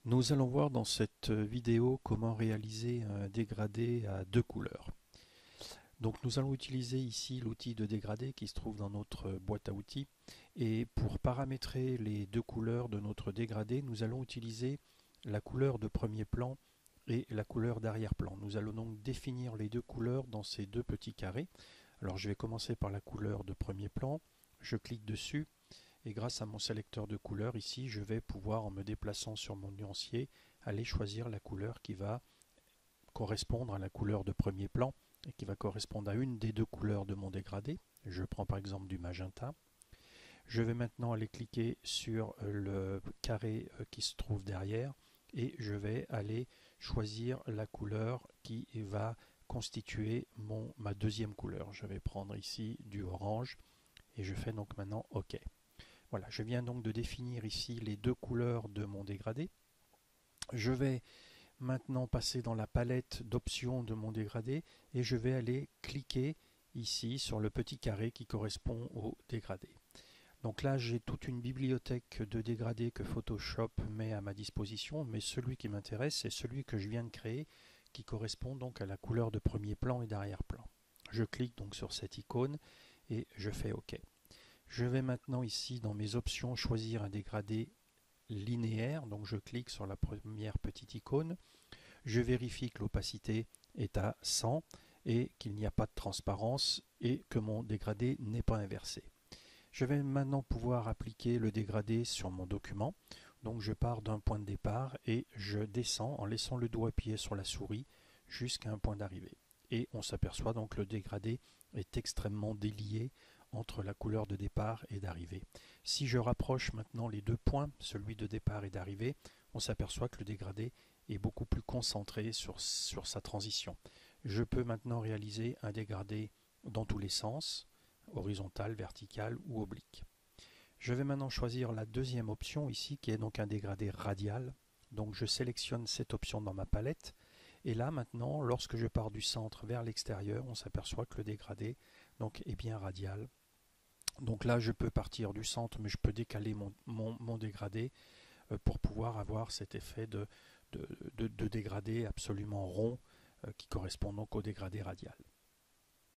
Nous allons voir dans cette vidéo comment réaliser un dégradé à deux couleurs. Donc nous allons utiliser ici l'outil de dégradé qui se trouve dans notre boîte à outils. Et pour paramétrer les deux couleurs de notre dégradé, nous allons utiliser la couleur de premier plan et la couleur d'arrière-plan. Nous allons donc définir les deux couleurs dans ces deux petits carrés. Alors je vais commencer par la couleur de premier plan. Je clique dessus. Et grâce à mon sélecteur de couleurs ici, je vais pouvoir, en me déplaçant sur mon nuancier, aller choisir la couleur qui va correspondre à la couleur de premier plan et qui va correspondre à une des deux couleurs de mon dégradé. Je prends par exemple du magenta. Je vais maintenant aller cliquer sur le carré qui se trouve derrière et je vais aller choisir la couleur qui va constituer ma deuxième couleur. Je vais prendre ici du orange et je fais donc maintenant OK. Voilà, je viens donc de définir ici les deux couleurs de mon dégradé. Je vais maintenant passer dans la palette d'options de mon dégradé et je vais aller cliquer ici sur le petit carré qui correspond au dégradé. Donc là, j'ai toute une bibliothèque de dégradés que Photoshop met à ma disposition, mais celui qui m'intéresse, c'est celui que je viens de créer qui correspond donc à la couleur de premier plan et d'arrière-plan. Je clique donc sur cette icône et je fais OK. Je vais maintenant ici dans mes options choisir un dégradé linéaire, donc je clique sur la première petite icône, je vérifie que l'opacité est à 100 et qu'il n'y a pas de transparence et que mon dégradé n'est pas inversé. Je vais maintenant pouvoir appliquer le dégradé sur mon document, donc je pars d'un point de départ et je descends en laissant le doigt appuyé sur la souris jusqu'à un point d'arrivée. Et on s'aperçoit donc que le dégradé est extrêmement délié entre la couleur de départ et d'arrivée. Si je rapproche maintenant les deux points, celui de départ et d'arrivée, on s'aperçoit que le dégradé est beaucoup plus concentré sur sa transition. Je peux maintenant réaliser un dégradé dans tous les sens, horizontal, vertical ou oblique. Je vais maintenant choisir la deuxième option ici qui est donc un dégradé radial. Donc je sélectionne cette option dans ma palette et là maintenant lorsque je pars du centre vers l'extérieur on s'aperçoit que le dégradé donc, est bien radial. Donc là je peux partir du centre mais je peux décaler mon dégradé pour pouvoir avoir cet effet de dégradé absolument rond qui correspond donc au dégradé radial.